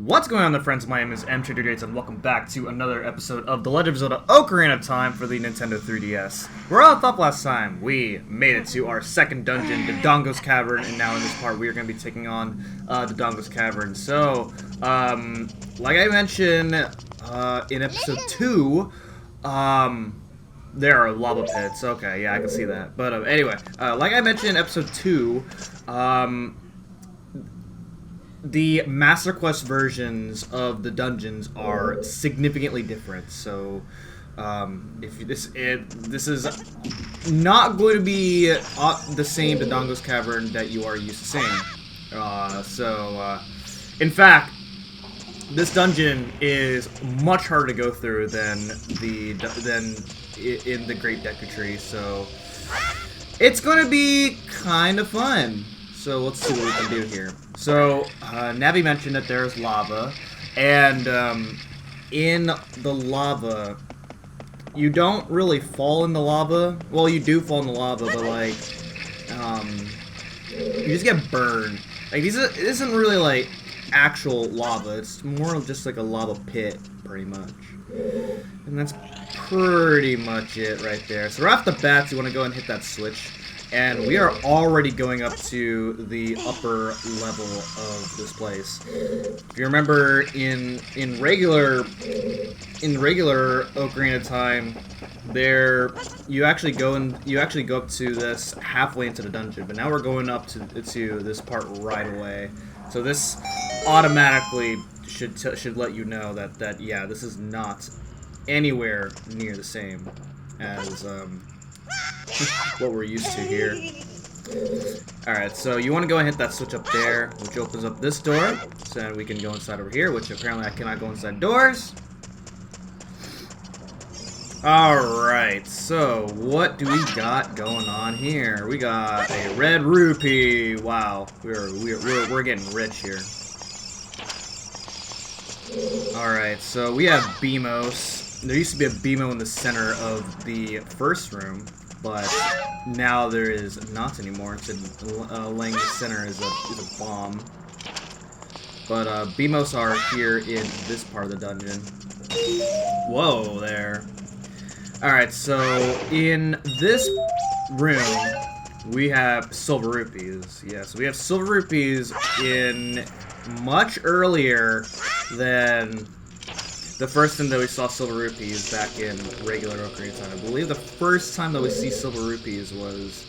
What's going on there, friends? My name is M238 and welcome back to another episode of The Legend of Zelda Ocarina of Time for the Nintendo 3DS. We're all up last time. We made it to our second dungeon, Dodongo's Cavern, and now in this part we are going to be taking on Dodongo's Cavern. So, like I mentioned in episode 2, there are lava pits. Okay, yeah, I can see that. But anyway, like I mentioned in episode 2, the Master Quest versions of the dungeons are significantly different. So, if this is not going to be the same Dodongo's Cavern that you are used to seeing. In fact, this dungeon is much harder to go through than in the Great Deku Tree. So, it's going to be kind of fun. So let's see what we can do here. So, Navi mentioned that there's lava, and in the lava, you don't really fall in the lava. Well, you do fall in the lava, but like, you just get burned. Like, it isn't really like actual lava. It's more of just like a lava pit, pretty much. And that's pretty much it right there. So right off the bat, you want to go and hit that switch. And we are already going up to the upper level of this place. If you remember, in regular Ocarina of Time, you actually go up to this halfway into the dungeon. But now we're going up to this part right away. So this automatically should let you know that yeah, this is not anywhere near the same as what we're used to here. Alright, so you want to go and hit that switch up there, which opens up this door, so that we can go inside over here, which apparently I cannot go inside doors. Alright, so what do we got going on here? We got a red rupee. Wow, we're getting rich here. Alright, so we have Beamos. There used to be a Beamo in the center of the first room, but now there is not anymore. It's laying the center is a bomb. But Beamos are here in this part of the dungeon. Whoa there. Alright, so in this room we have silver rupees. Yeah, so we have silver rupees in much earlier than the first time that we saw silver rupees back in regular Ocarina of Time. I believe the first time that we see silver rupees was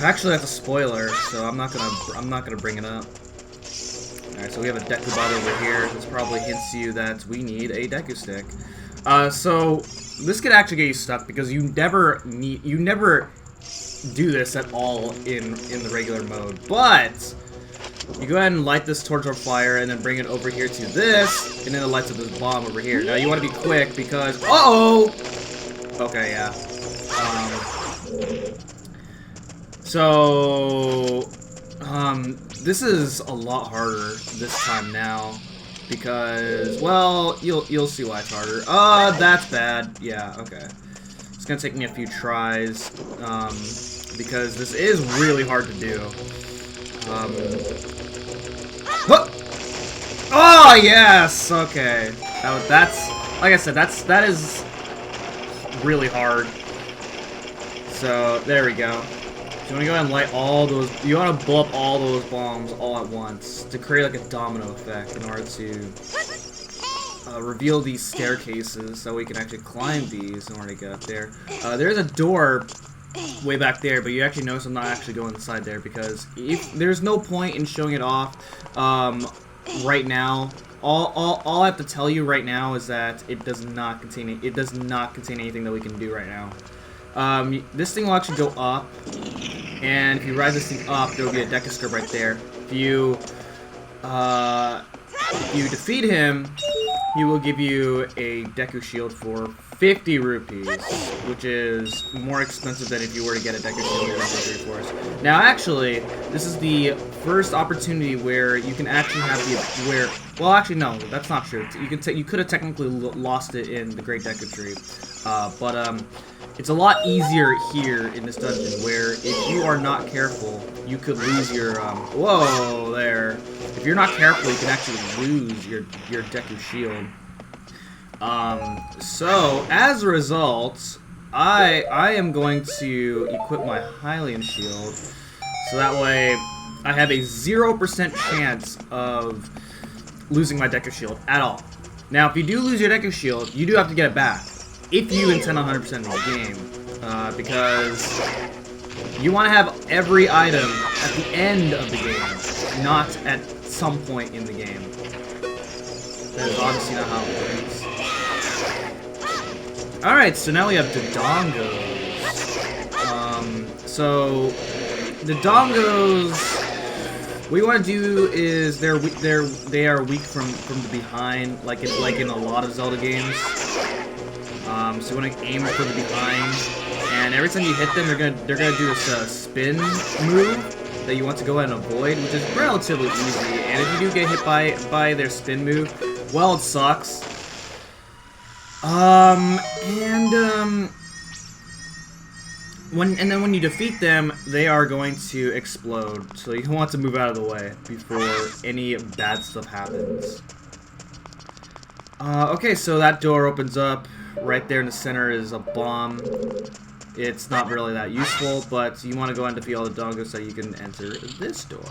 actually that's a spoiler, so I'm not gonna bring it up. Alright, so we have a Deku Bot over here. This probably hints to you that we need a Deku Stick. So this could actually get you stuck because you never do this at all in the regular mode. But you go ahead and light this torch on fire and then bring it over here to this, and then it lights up this bomb over here. Now you want to be quick because okay, yeah. This is a lot harder this time now because, well, you'll see why it's harder. That's bad. Yeah, okay. It's gonna take me a few tries because this is really hard to do. Oh yes, okay. That's like I said. That is really hard. So there we go. So you want to go ahead and light all those. You want to blow up all those bombs all at once to create like a domino effect in order to reveal these staircases so we can actually climb these in order to get up there. There's a door way back there, but you actually notice I'm not actually going inside there because there's no point in showing it off right now. All I have to tell you right now is that it does not contain anything that we can do right now. This thing will actually go up, and if you ride this thing up, there will be a Deku Script right there. If you defeat him, he will give you a Deku Shield for 50 rupees, which is more expensive than if you were to get a Deku Shield in Deku Forest. Now, actually, this is the first opportunity where you can actually have well, actually, no, that's not true. You could have technically lost it in the Great Deku Tree, but It's a lot easier here in this dungeon, where if you are not careful, you could lose your, whoa, there. If you're not careful, you can actually lose your Deku Shield. So, as a result, I am going to equip my Hylian Shield, so that way I have a 0% chance of losing my Deku Shield at all. Now, if you do lose your Deku Shield, you do have to get it back, if you intend 100% in the game, because you want to have every item at the end of the game, not at some point in the game. That is obviously not how it works. Alright, so now we have Dodongos. So the Dodongos, what you want to do is they are weak from the behind, like in a lot of Zelda games. So you want to aim for the behind, and every time you hit them, they're gonna do this spin move that you want to go ahead and avoid, which is relatively easy. And if you do get hit by their spin move, well, it sucks. When you defeat them, they are going to explode. So you want to move out of the way before any bad stuff happens. Okay, so that door opens up. Right there in the center is a bomb. It's not really that useful, but you want to go and defeat all the Dodongos so you can enter this door.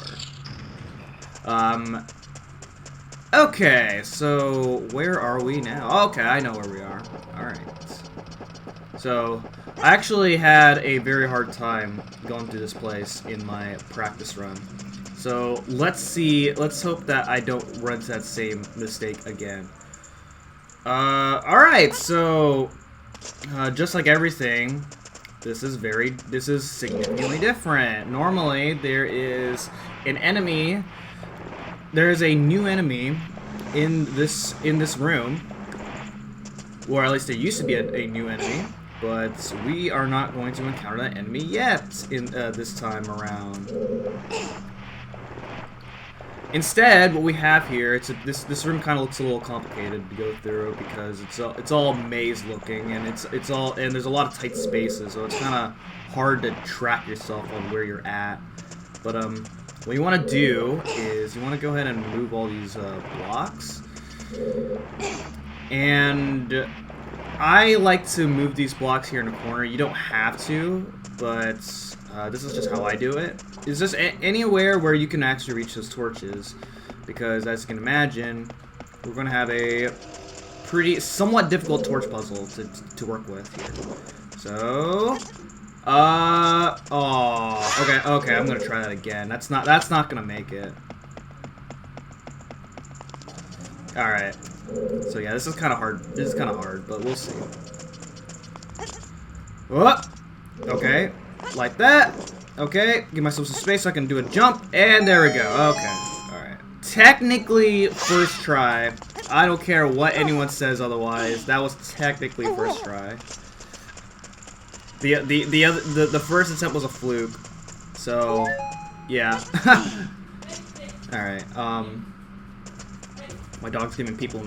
Okay, so where are we now? Okay, I know where we are. Alright. So, I actually had a very hard time going through this place in my practice run. So, let's hope that I don't run into that same mistake again. Alright, so, just like everything, this is significantly different. Normally, there is a new enemy in this room, or at least there used to be a new enemy, but we are not going to encounter that enemy yet in this time around. Instead, what we have here, this room kind of looks a little complicated to go through because it's all maze looking, and and there's a lot of tight spaces, so it's kind of hard to track yourself on where you're at. But what you want to do is you want to go ahead and move all these blocks, and I like to move these blocks here in the corner. You don't have to, but this is just how I do it. Is just anywhere where you can actually reach those torches, because as you can imagine, we're going to have a somewhat difficult torch puzzle to work with here. So, okay, I'm gonna try that again. That's not gonna make it. All right. So yeah, this is kind of hard, but we'll see. Oh, okay, like that. Okay, give myself some space so I can do a jump, and there we go. Okay, all right. Technically, first try. I don't care what anyone says otherwise. That was technically first try. The first attempt was a fluke. So, yeah. All right. My dog's giving people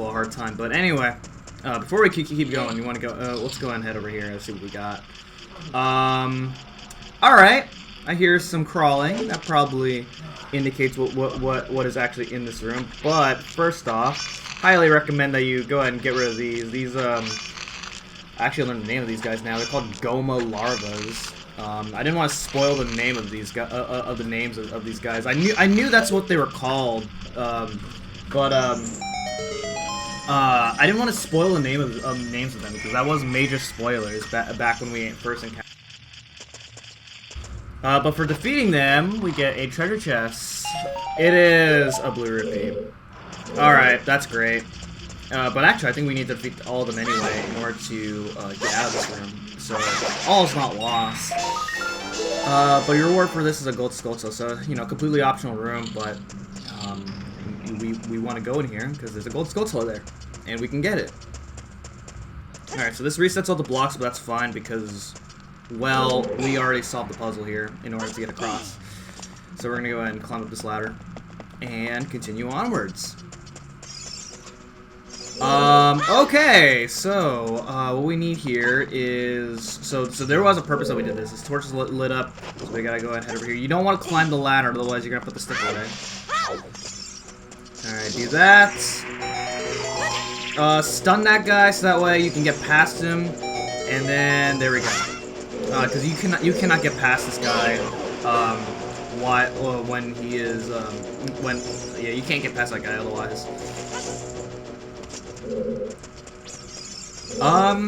a hard time, but anyway, before we keep going, you want to go? Let's go and head over here and see what we got. All right. I hear some crawling. That probably indicates what is actually in this room. But first off, highly recommend that you go ahead and get rid of these. These I actually learned the name of these guys now. They're called Goma larvas. I didn't want to spoil the name of these guys, the names of these guys. I knew that's what they were called, but I didn't want to spoil the names of them because that was major spoilers back when we first encountered. But for defeating them, we get a treasure chest. It is a blue rupee. All right, that's great. But actually, I think we need to defeat all of them anyway in order to get out of this room. So all is not lost. But your reward for this is a gold Skulltula, so you know, completely optional room. But we want to go in here because there's a gold Skulltula there, and we can get it. All right, so this resets all the blocks, but that's fine because, well, we already solved the puzzle here in order to get across. So we're gonna go ahead and climb up this ladder and continue onwards. Okay, so, what we need here is, so there was a purpose that we did this. This torch is lit up, so we gotta go ahead and head over here. You don't want to climb the ladder, otherwise you're gonna put the stick away. Alright, do that. Stun that guy, so that way you can get past him, and then, there we go. Because you cannot get past this guy, when he is, yeah, you can't get past that guy otherwise.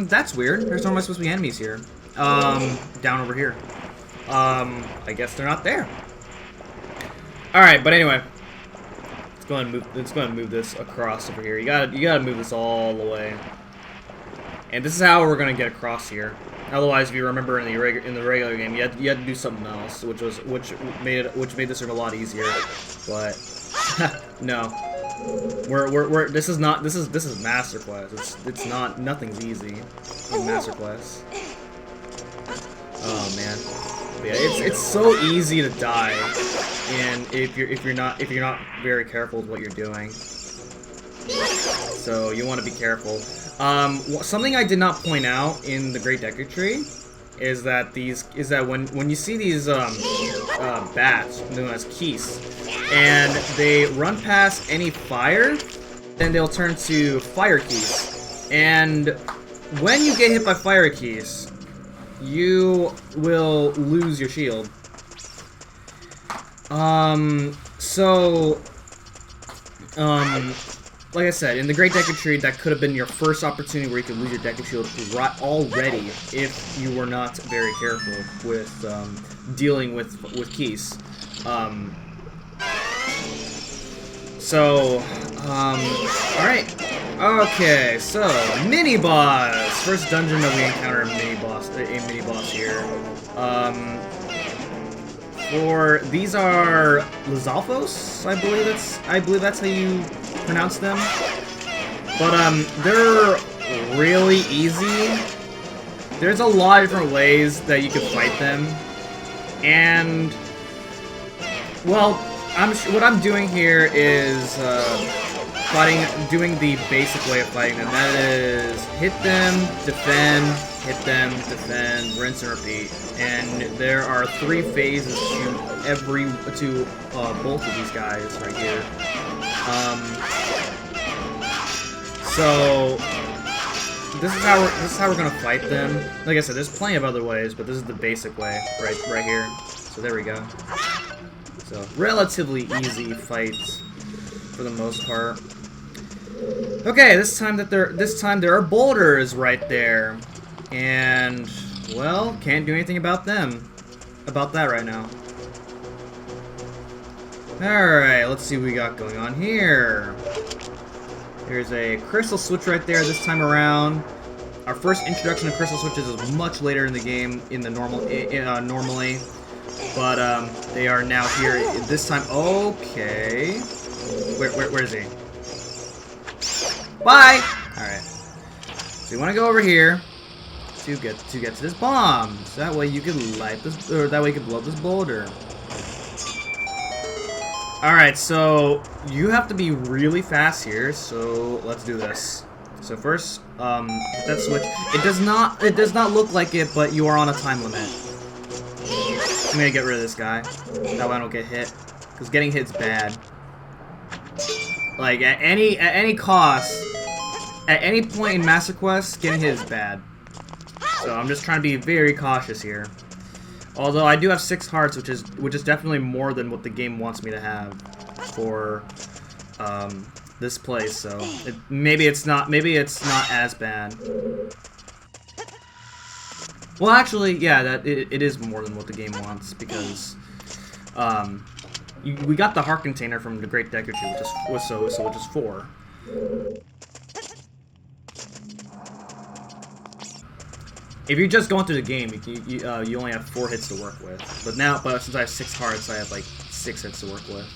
That's weird. There's normally supposed to be enemies here. Down over here. I guess they're not there. Alright, but anyway. Let's go ahead and move this across over here. You gotta move this all the way. And this is how we're gonna get across here. Otherwise, if you remember in the regular game, you had to do something else, which made this a lot easier. But no. This is Master Quest. It's not, nothing's easy in Master Quest. Oh man. But yeah, it's so easy to die, and if you're not very careful with what you're doing. So you want to be careful. Something I did not point out in the Great Deku Tree is that when you see these bats known as keys, and they run past any fire, then they'll turn to fire keys. And when you get hit by fire keys, you will lose your shield. Like I said, in the Great Deku Tree, that could have been your first opportunity where you could lose your Deku Shield already if you were not very careful with dealing with keys. Alright. Okay, so, mini-boss! First dungeon that we encounter a mini-boss here. These are Lizalfos, I believe that's how you pronounce them. But, they're really easy. There's a lot of different ways that you can fight them. And, well, what I'm doing here is doing the basic way of fighting them. That is hit them, defend, rinse and repeat. And there are 3 phases to both of these guys right here. So this is how we're gonna fight them. Like I said, there's plenty of other ways, but this is the basic way right here. So there we go. So, relatively easy fights for the most part. Okay, this time there are boulders right there. And, well, can't do anything about that right now. Alright, let's see what we got going on here. There's a crystal switch right there this time around. Our first introduction to crystal switches is much later in the game normally. But, they are now here this time. Okay. Where is he? Bye! Alright. So you want to go over here to get to this bomb. So that way you can light this, or that way you can blow up this boulder. Alright, so you have to be really fast here, so let's do this. So first, hit that switch. It does not look like it, but you are on a time limit. I'm gonna get rid of this guy. That way I don't get hit. Because getting hit's bad. Like, at any cost, at any point in Master Quest, getting hit is bad. So I'm just trying to be very cautious here. Although I do have 6 hearts, which is definitely more than what the game wants me to have for this place. So maybe it's not as bad. Well, actually, yeah, it is more than what the game wants, because we got the heart container from the Great Deku Tree, which is 4. If you're just going through the game, you only have 4 hits to work with. But since I have 6 hearts, I have like 6 hits to work with.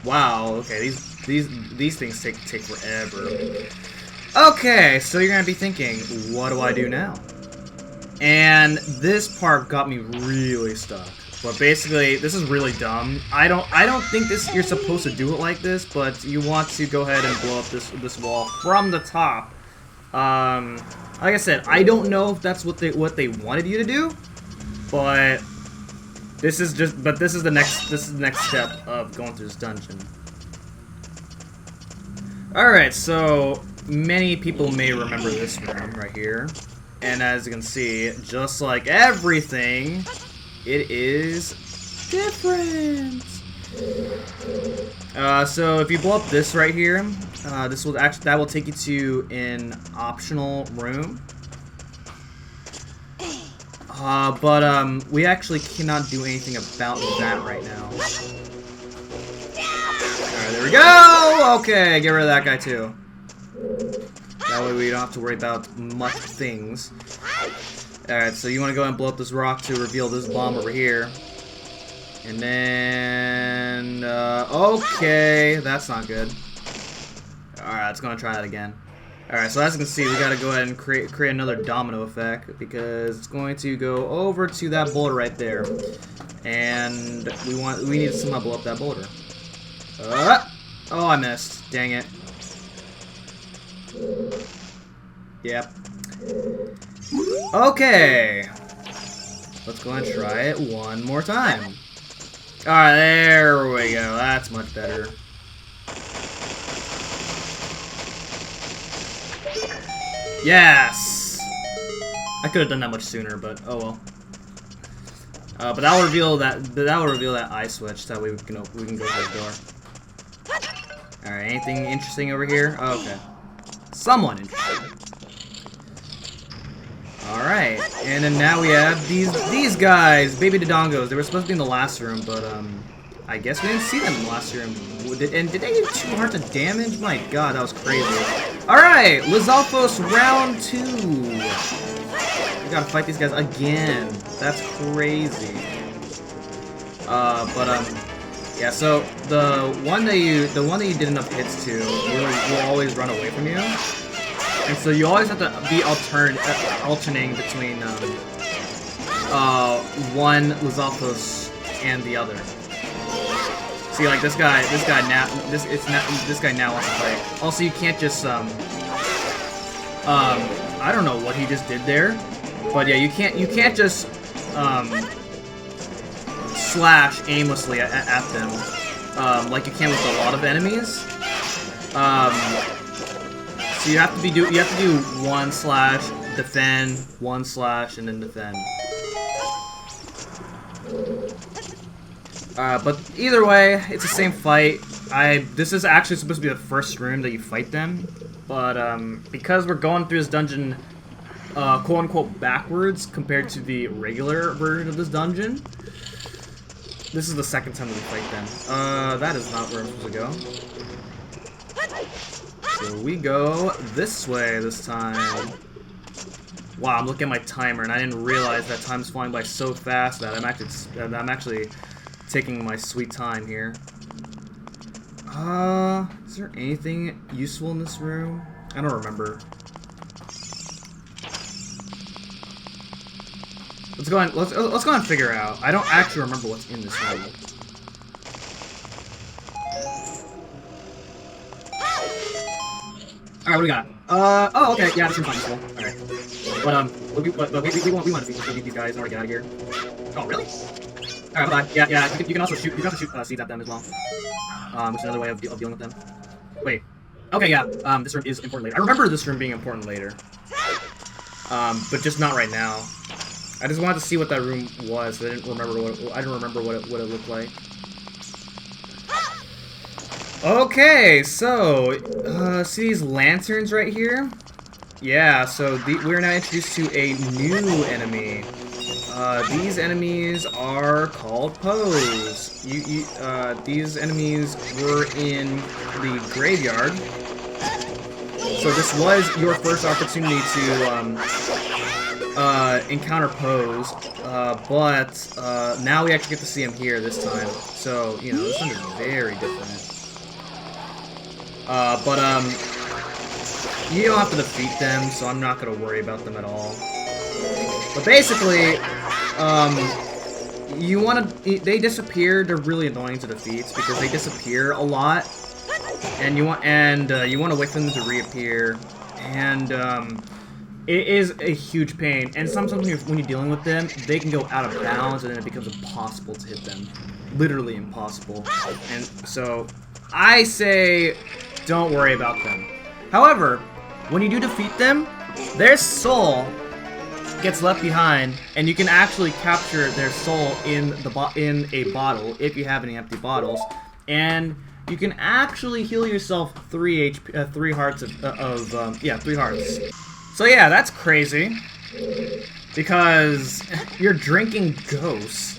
Wow. Okay, these things take forever. Okay, so you're gonna be thinking, what do I do now? And this part got me really stuck, But basically, this is really dumb. I don't think you're supposed to do it like this, but you want to go ahead and blow up this wall from the top. Like I said, I don't know if that's what they wanted you to do, but this is the next step of going through this dungeon. All right, so many people may remember this room right here, and as you can see, just like everything, it is different. So if you blow up this right here, that will take you to an optional room. But we actually cannot do anything about that right now. Alright, there we go! Okay, get rid of that guy too. That way we don't have to worry about much things. Alright, so you want to go ahead and blow up this rock to reveal this bomb over here. And then... okay, that's not good. Alright, let's go try that again. Alright, so as you can see, we gotta go ahead and create another domino effect, because it's going to go over to that boulder right there. And we need to somehow blow up that boulder. Oh, I missed. Dang it. Yep. Okay. Let's go and try it one more time. Alright, there we go. That's much better. Yes! I could have done that much sooner, but oh well. But that will reveal that eye switch. That way we can go through the door. Alright, anything interesting over here? Oh, okay. Someone interesting. Alright, and then now we have these guys, baby Dodongos. They were supposed to be in the last room, but I guess we didn't see them in the last room. And did they do 2 hearts of damage? My god, that was crazy. Alright, Lizalfos round 2. We gotta fight these guys again. That's crazy. Yeah, so the one that you did enough hits to will always run away from you. And so you always have to be alternating between one Lizalfos and the other. See, like this guy now wants to fight. Also, you can't just I don't know what he just did there, but yeah, you can't just slash aimlessly at them like you can with a lot of enemies. So you have to do 1 slash, defend, 1 slash, and then defend. But either way, it's the same fight. This is actually supposed to be the first room that you fight them, but because we're going through this dungeon, quote-unquote, backwards compared to the regular version of this dungeon, this is the second time that we fight them. That is not where I'm supposed to go. So we go this way this time. Wow, I'm looking at my timer, and I didn't realize that time's flying by so fast that I'm actually taking my sweet time here. Is there anything useful in this room? I don't remember. Let's go and figure out. I don't actually remember what's in this room. Alright, what do we got? Oh, okay, yeah, this room's fine, useful. Alright. But, we want to beat these guys in order to get out of here. Oh, really? Alright, bye. Yeah, you can also shoot seeds at them as well. Which is another way of dealing with them. Wait. Okay, yeah, this room is important later. I remember this room being important later. But just not right now. I just wanted to see what that room was, but I didn't remember what it looked like. Okay, so, see these lanterns right here? Yeah, so we're now introduced to a new enemy. These enemies are called Poes. These enemies were in the graveyard. So this was your first opportunity to encounter Poes, but now we actually get to see them here this time. So, you know, this one is very different. You don't have to defeat them, so I'm not gonna worry about them at all. But basically, you want to... They disappear. They're really annoying to defeat because they disappear a lot. And you want to wait for them to reappear. And it is a huge pain. And sometimes when you're dealing with them, they can go out of bounds and then it becomes impossible to hit them. Literally impossible. And so I say don't worry about them. However, when you do defeat them, their soul gets left behind, and you can actually capture their soul in a bottle if you have any empty bottles, and you can actually heal yourself 3 hearts of 3 hearts. So yeah, that's crazy because you're drinking ghosts.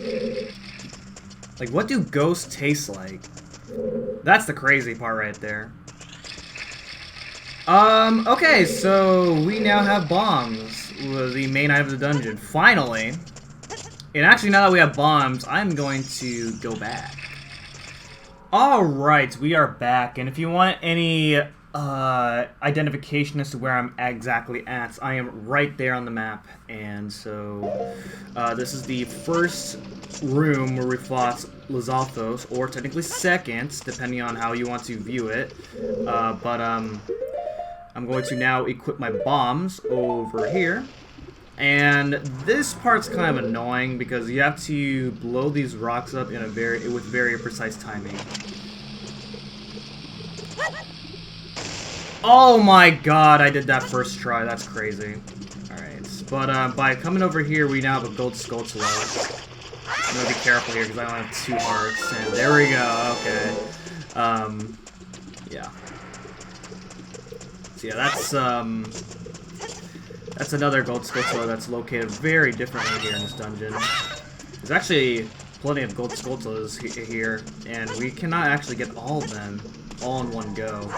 Like, what do ghosts taste like? That's the crazy part right there. Okay, so we now have bombs, the main item of the dungeon. Finally. And actually, now that we have bombs, I'm going to go back. Alright, we are back, and if you want any, identification as to where I'm exactly at, I am right there on the map, and so, this is the first room where we fought Lizalfos, or technically second, depending on how you want to view it, I'm going to now equip my bombs over here. And this part's kind of annoying because you have to blow these rocks up in with very precise timing. Oh my god, I did that first try. That's crazy. Alright, but by coming over here, we now have a gold Skulltula. I'm gonna be careful here because I don't have 2 hearts. And there we go. Okay. Yeah. So yeah, that's another gold Skulltula that's located very differently here in this dungeon. There's actually plenty of gold Skulltulas here, and we cannot actually get all of them all in one go.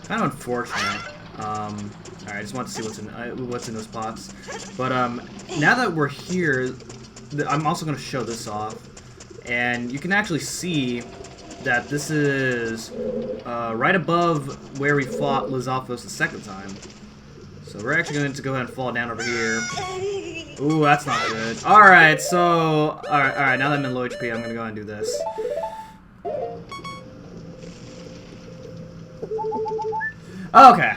Kind of unfortunate. Alright, I just want to see what's in those pots. But now that we're here, I'm also going to show this off, and you can actually see that this is right above where we fought Lizalfos the second time. So we're actually going to go ahead and fall down over here. Ooh, that's not good. Alright, so... Alright, now that I'm in low HP, I'm going to go ahead and do this. Okay.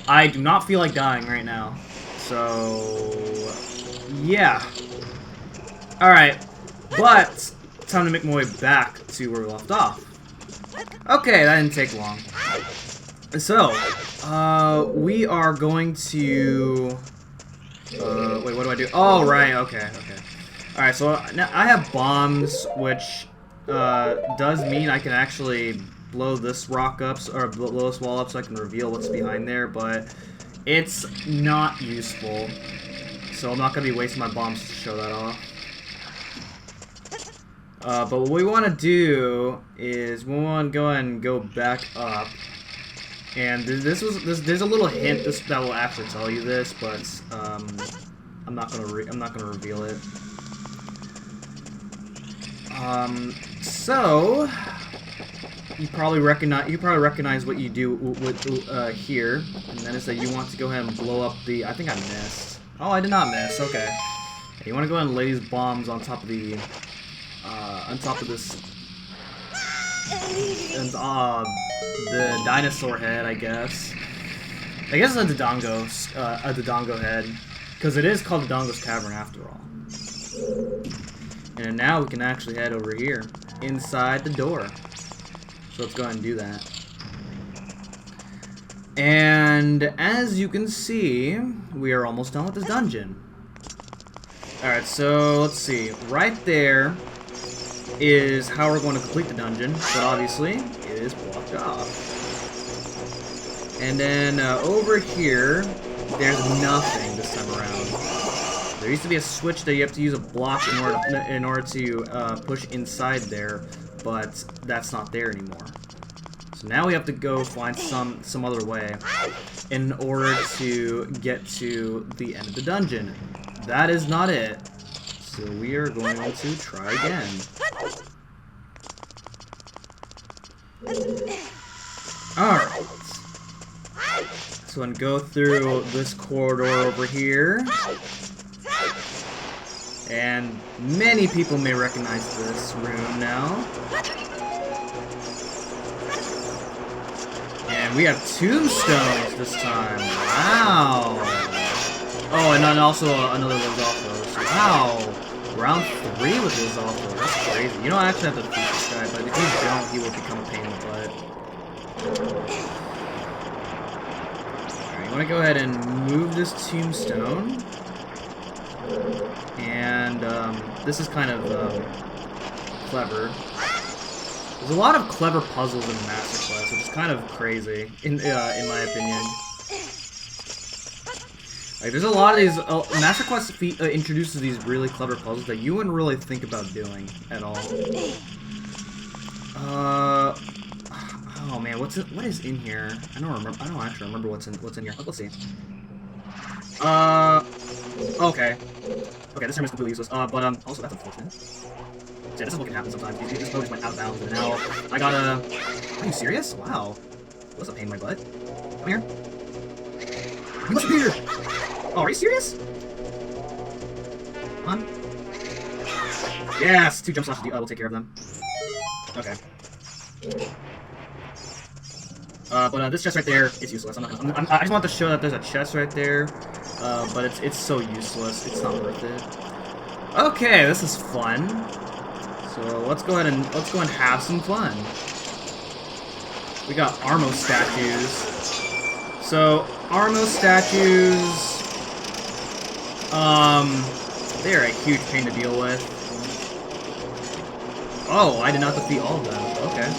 I do not feel like dying right now. So... yeah. Alright, but... time to make my way back to where we left off. Okay, that didn't take long. So, we are going to... wait, what do I do? Oh, right, okay. Alright, so now I have bombs, which does mean I can actually blow this rock up, or blow this wall up so I can reveal what's behind there, but it's not useful. So I'm not going to be wasting my bombs to show that off. But what we want to do is we want to go ahead and go back up. And there's a little hint that will actually tell you this, but I'm not gonna reveal it. So you probably recognize what you do with here, and that is that you want to go ahead and blow up the. I think I missed. Oh, I did not miss. Okay. Yeah, you want to go ahead and lay these bombs on top of the. On top of this. And the dinosaur head, I guess. I guess it's a Dodongo head, because it is called Dodongo's Cavern after all. And now we can actually head over here, inside the door. So let's go ahead and do that. And as you can see, we are almost done with this dungeon. Alright, so let's see. Right there is how we're going to complete the dungeon, but obviously it is blocked off. And then over here, there's nothing this time around. There used to be a switch that you have to use a block in order to push inside there, but that's not there anymore. So now we have to go find some other way in order to get to the end of the dungeon. That is not it. So we are going to try again. Alright. So I'm going to go through this corridor over here. And many people may recognize this room now. And we have tombstones this time. Wow. Oh, and then also another Lizalfo. So, wow. Round 3 with Lizalfo. That's crazy. You don't actually have to defeat this guy, but if you don't, he will become a pain in the butt. Alright, you want to go ahead and move this tombstone. And this is kind of clever. There's a lot of clever puzzles in Master Quest, which is kind of crazy, in my opinion. Like, there's a lot of these. Master Quest introduces these really clever puzzles that you wouldn't really think about doing at all. Oh man, what is in here? I don't remember. I don't actually remember what's in here. Let's see. Okay. Okay, this room is completely useless. But also that's unfortunate. So yeah, this is what can happen sometimes. This mode just went out of bounds, and now I gotta. Are you serious? Wow. What's a pain in my butt? Come here. You must be here. Oh, are you serious? Come on. Yes, 2 jump slashes. We'll take care of them. Okay. But this chest right there is useless. I just want to show that there's a chest right there, but it's so useless. It's not worth it. Okay, this is fun. So let's go ahead and have some fun. We got Armo statues. So Armo statues, they're a huge pain to deal with. Oh, I did not defeat all of them. Okay.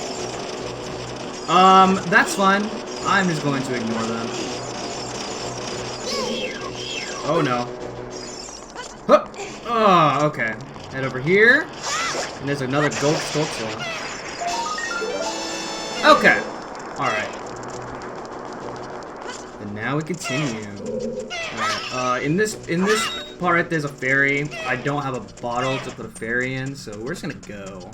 That's fine. I'm just going to ignore them. Oh no. Huh. Oh, okay. Head over here. And there's another Skulltula. Okay. Alright. And now we continue. Alright, in this part right there's a fairy. I don't have a bottle to put a fairy in, so we're just gonna go.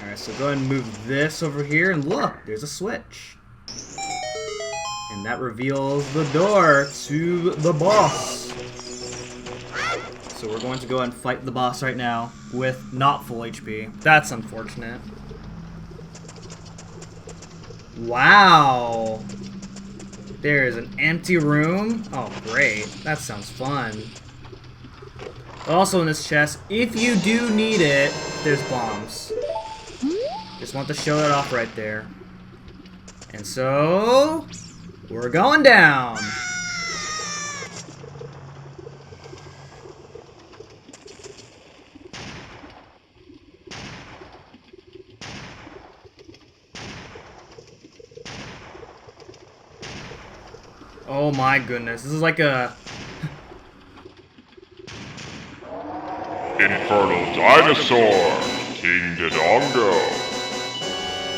Alright, so go ahead and move this over here, and look, there's a switch. And that reveals the door to the boss. So we're going to go and fight the boss right now with not full HP. That's unfortunate. Wow. There is an empty room. Oh, great. That sounds fun. Also in this chest, if you do need it, there's bombs. Just want to show that off right there. And so, we're going down. Oh my goodness, this is like a... Infernal Dinosaur, King Dodongo.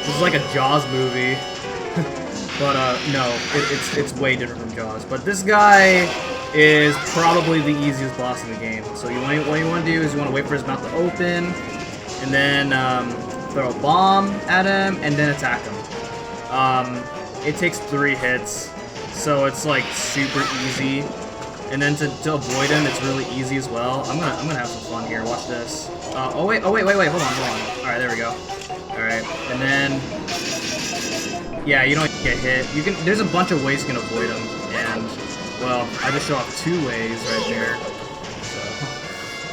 This is like a Jaws movie. But no, it's way different from Jaws. But this guy is probably the easiest boss in the game. So what you want to do is you want to wait for his mouth to open, and then throw a bomb at him, and then attack him. It takes 3 hits, so it's like super easy. And then to avoid him, it's really easy as well. I'm gonna have some fun here. Watch this. Oh wait, hold on. All right, there we go. All right, and then yeah, you don't get hit. You can. There's a bunch of ways you can avoid him, and well, I just show off 2 ways right there. So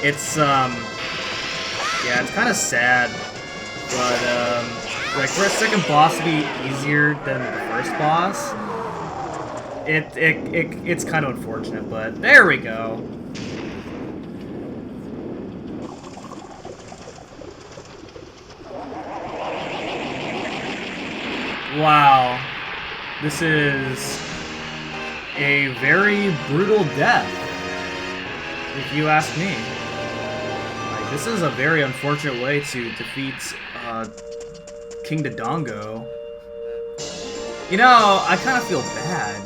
it's yeah, it's kind of sad, but like for a second boss to be easier than the first boss. It's kind of unfortunate, but there we go. Wow. This is a very brutal death, if you ask me. Like, this is a very unfortunate way to defeat King Dodongo. You know, I kind of feel bad.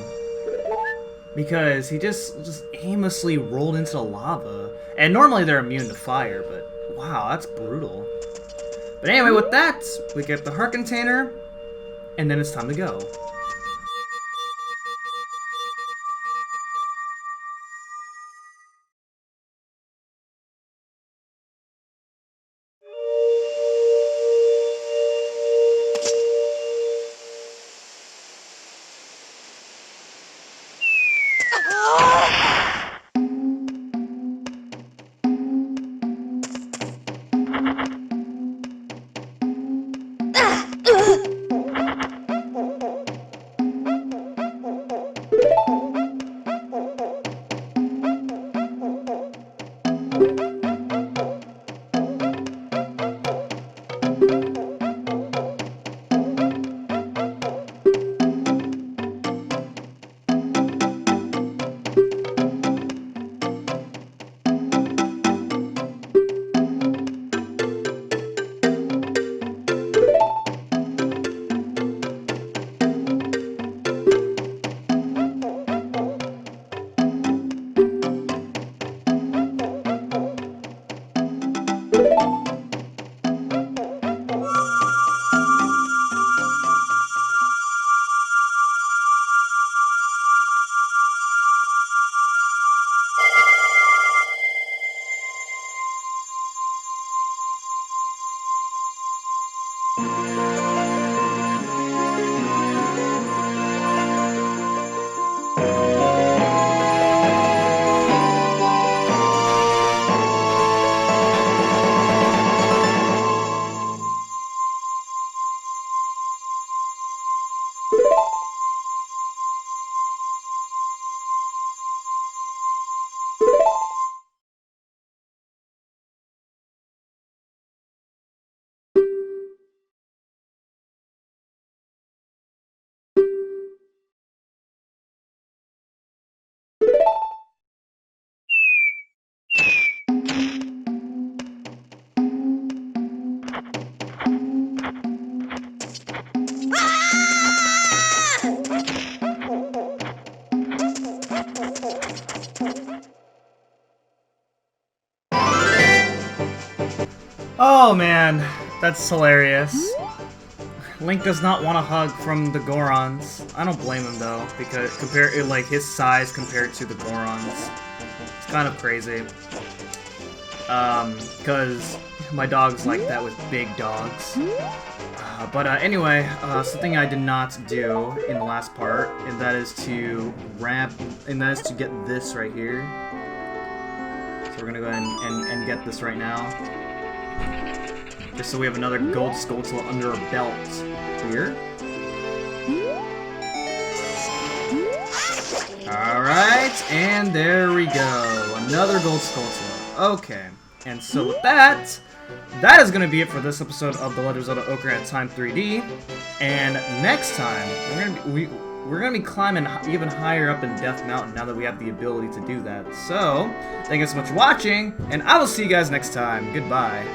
Because he just aimlessly rolled into the lava. And normally they're immune to fire, but wow, that's brutal. But anyway, with that, we get the heart container. and then it's time to go. Oh man, that's hilarious. Link does not want a hug from the Gorons. I don't blame him though, because like his size compared to the Gorons, it's kind of crazy. Because my dog's like that with big dogs. But anyway, something I did not do in the last part, and that is to get this right here. So we're gonna go ahead and get this right now. Just so we have another gold Skulltula under our belt here. Alright, and there we go. Another gold Skulltula. Okay, and so with that is going to be it for this episode of The Legend of Zelda Ocarina of Time 3D. And next time, we're gonna be climbing even higher up in Death Mountain now that we have the ability to do that. So, thank you so much for watching, and I will see you guys next time. Goodbye.